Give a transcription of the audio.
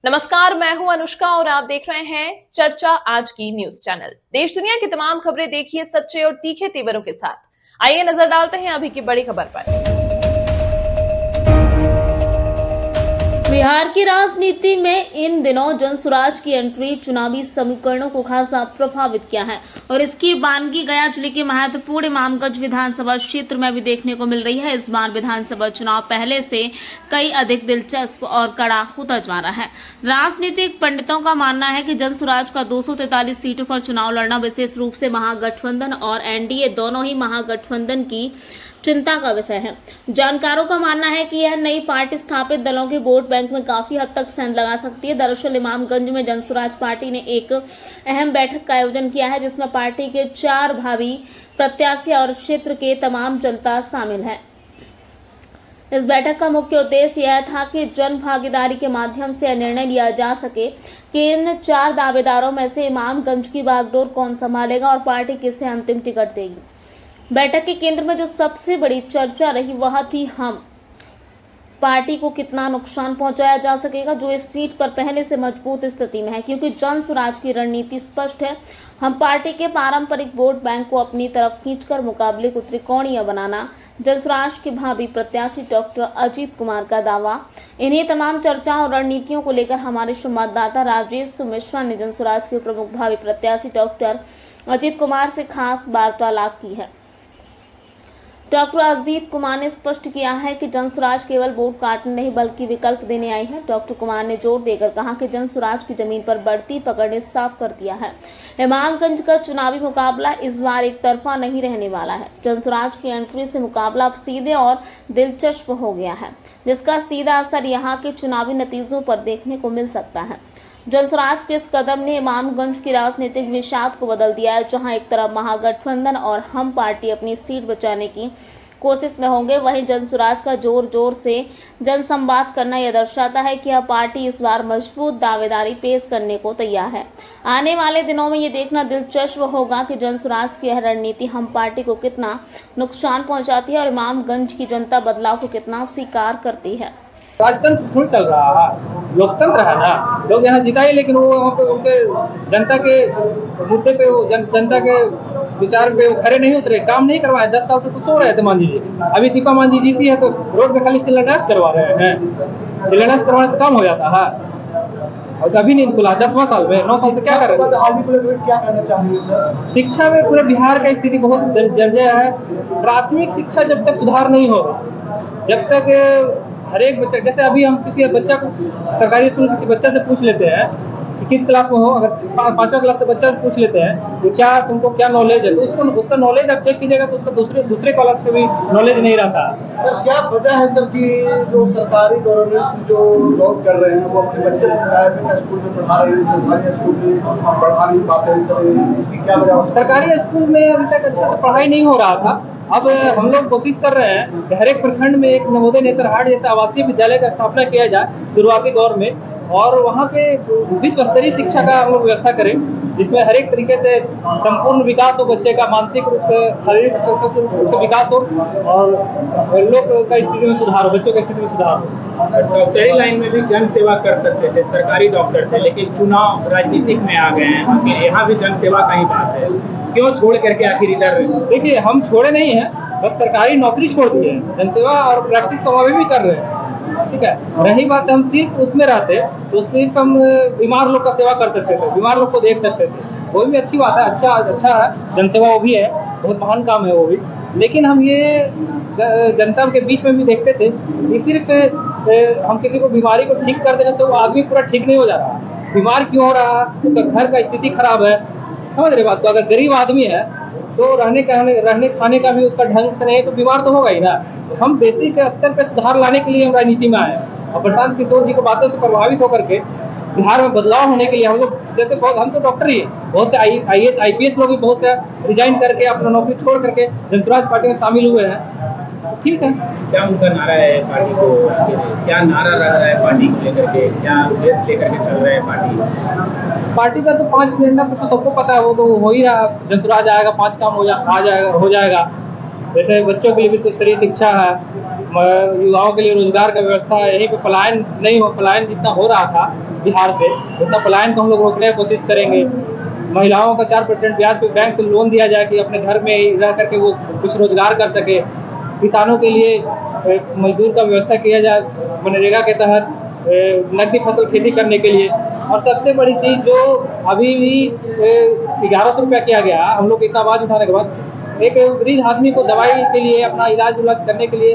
नमस्कार, मैं हूं अनुष्का और आप देख रहे हैं चर्चा आज की न्यूज चैनल। देश दुनिया की तमाम खबरें देखिए सच्चे और तीखे तेवरों के साथ। आइए नजर डालते हैं अभी की बड़ी खबर पर। बिहार की राजनीति में इन दिनों जनसुराज की एंट्री चुनावी समीकरणों को खासा प्रभावित किया है और इसकी वानगी गया जिले के महत्वपूर्ण इमामगंज विधानसभा क्षेत्र में भी देखने को मिल रही है। इस बार विधानसभा चुनाव पहले से कई अधिक दिलचस्प और कड़ा होता जा रहा है। राजनीतिक पंडितों का मानना है कि जनसुराज का 243 सीटों पर चुनाव लड़ना विशेष रूप से महागठबंधन और एनडीए दोनों ही महागठबंधन की चिंता का विषय है। जानकारों का मानना है कि यह नई पार्टी स्थापित दलों के वोट बैंक में काफी हद तक सेंध लगा सकती है। दरअसल इमामगंज में जनसुराज पार्टी ने एक अहम बैठक का आयोजन किया है, जिसमें पार्टी के 4 भावी प्रत्याशी और क्षेत्र के तमाम जनता शामिल है। इस बैठक का मुख्य उद्देश्य यह था कि जन भागीदारी के माध्यम से यह निर्णय लिया जा सके कि इन 4 दावेदारों में से इमामगंज की बागडोर कौन संभालेगा और पार्टी किसे अंतिम टिकट देगी। बैठक के केंद्र में जो सबसे बड़ी चर्चा रही वह थी हम पार्टी को कितना नुकसान पहुंचाया जा सकेगा, जो इस सीट पर पहले से मजबूत स्थिति में है, क्योंकि जनसुराज की रणनीति स्पष्ट है। हम पार्टी के पारंपरिक वोट बैंक को अपनी तरफ खींचकर मुकाबले को त्रिकोणीय बनाना। जनसुराज के भावी प्रत्याशी डॉक्टर अजीत कुमार का दावा। इन्हीं तमाम चर्चाओं और रणनीतियों को लेकर हमारे संवाददाता राजेश मिश्रा ने जनसुराज के प्रमुख भावी प्रत्याशी डॉक्टर अजीत कुमार से खास वार्तालाप की है। डॉक्टर अजीत कुमार ने स्पष्ट किया है कि जनसुराज केवल वोट काटने नहीं बल्कि विकल्प देने आई है। डॉक्टर कुमार ने जोर देकर कहा कि जनसुराज की जमीन पर बढ़ती पकड़ ने साफ कर दिया है। इमामगंज का चुनावी मुकाबला इस बार एक तरफा नहीं रहने वाला है। जनसुराज की एंट्री से मुकाबला अब सीधे और दिलचस्प हो गया है, जिसका सीधा असर यहाँ के चुनावी नतीजों पर देखने को मिल सकता है। जनसुराज के इस कदम ने इमामगंज की राजनीतिक निषाद को बदल दिया है, जहां एक तरफ महागठबंधन और हम पार्टी अपनी सीट बचाने की कोशिश में होंगे, वहीं जनसुराज का जोर जोर से जनसंवाद करना यह दर्शाता है कि यह पार्टी इस बार मजबूत दावेदारी पेश करने को तैयार है। आने वाले दिनों में ये देखना दिलचस्प होगा कि जनसुराज की यह रणनीति हम पार्टी को कितना नुकसान पहुंचाती है और इमामगंज की जनता बदलाव को कितना स्वीकार करती है। राजतंत्र थोड़ी चल रहा है, लोकतंत्र है ना। लोग यहाँ जिताए, लेकिन वो वहाँ पे उनके जनता के मुद्दे पे, वो जनता के विचार पे वो खड़े नहीं उतरे, काम नहीं करवाए। 10 साल से तो सो रहे थे मांझी जी। अभी दीपा मांझी जीती है तो रोड पे खाली शिलान्यास करवा रहे हैं। शिलान्यास करवाने से काम हो जाता है, और अभी नहीं खुला 10वां साल में। 9 साल से क्या कर रहे थे? क्या कहना चाहेंगे सर? शिक्षा में पूरे बिहार का स्थिति बहुत जर्जर है। प्राथमिक शिक्षा जब तक सुधार नहीं होगा, जब तक हर एक बच्चा, जैसे अभी हम किसी बच्चा को सरकारी स्कूल किसी बच्चा से पूछ लेते हैं कि किस क्लास में हो, अगर 5वां क्लास से बच्चा से पूछ लेते हैं तो क्या तुमको क्या नॉलेज है, तो उसका नॉलेज आप चेक कीजिएगा तो उसका दूसरे क्लास का भी नॉलेज नहीं रहता। सर क्या वजह है सर कि जो सरकारी गवर्नमेंट जो जॉब कर रहे हैं वो अपने बच्चे को प्राइवेट स्कूल में पढ़ा रहे हैं, सरकारी स्कूल में पढ़ा नहीं पाते हैं सर, इसकी क्या वजह? सरकारी स्कूल में अभी तक अच्छे से पढ़ाई नहीं हो रहा था। अब हम लोग कोशिश कर रहे हैं कि हर एक प्रखंड में एक नवोदय नेत्रहाट जैसा आवासीय विद्यालय का स्थापना किया जाए शुरुआती दौर में, और वहाँ पे विश्व स्तरीय शिक्षा का हम लोग व्यवस्था करें, जिसमें हर एक तरीके से संपूर्ण विकास हो बच्चे का, मानसिक रूप से, शारीरिक रूप से विकास हो, और लोग का स्थिति में सुधार हो, बच्चों की स्थिति में सुधार हो। डॉक्टरी लाइन में भी जन सेवा कर सकते थे, सरकारी डॉक्टर थे, लेकिन चुनाव राजनीतिक में आ गए हैं। आखिर यहाँ भी जन सेवा का ही बात है, क्यों छोड़ करके आखिर इधर? देखिए, हम छोड़े नहीं हैं, बस सरकारी नौकरी छोड़ दी है, जनसेवा और प्रैक्टिस तो अभी भी कर रहे हैं। ठीक है, रही बात हम सिर्फ उसमें रहते तो सिर्फ हम बीमार लोग का सेवा कर सकते थे, बीमार लोग को देख सकते थे, वो भी अच्छी बात है, अच्छा है, जनसेवा वो भी है, बहुत महान काम है वो भी। लेकिन हम ये जनता के बीच में भी देखते थे कि सिर्फ हम किसी को बीमारी को ठीक कर देने से वो आदमी पूरा ठीक नहीं हो जा रहा। बीमार क्यों हो रहा? उसका घर का स्थिति खराब है, समझ रहे बात को। अगर गरीब आदमी है तो रहने खाने का भी उसका ढंग से नहीं, तो बीमार तो होगा ही ना। तो हम बेसिक स्तर पे सुधार लाने के लिए हम राजनीति में आए, और प्रशांत किशोर जी की बातों से प्रभावित होकर के बिहार में बदलाव होने के लिए हम लोग, जैसे बहुत, हम तो डॉक्टर ही है, बहुत से IAS IPS लोग भी बहुत से रिजाइन करके अपना नौकरी छोड़ करके जनसुराज पार्टी में शामिल हुए हैं। ठीक है, क्या उनका नारा है पार्टी को, क्या नारा रह रहा है पार्टी को लेकर के, क्या देश लेकर के चल रहे हैं पार्टी का? तो 5 निर्णय तो सबको पता है, वो तो हो ही रहा। जनसुराज आएगा, 5 काम हो जाएगा। जैसे बच्चों के लिए विश्व स्तरीय शिक्षा है, युवाओं के लिए रोजगार का व्यवस्था है, यहीं पे पलायन नहीं हो, पलायन जितना हो रहा था बिहार से, उतना पलायन को हम लोग रोकने की कोशिश करेंगे। महिलाओं का 4% ब्याज पे बैंक से लोन दिया जाए कि अपने घर में ही रह करके वो कुछ रोजगार कर सके। किसानों के लिए मजदूर का व्यवस्था किया जाए मनरेगा के तहत नकदी फसल खेती करने के लिए। और सबसे बड़ी चीज़ जो अभी भी 1100 रुपया किया गया, हम लोग इतना आवाज़ उठाने के बाद एक वृद्ध आदमी को दवाई के लिए अपना इलाज करने के लिए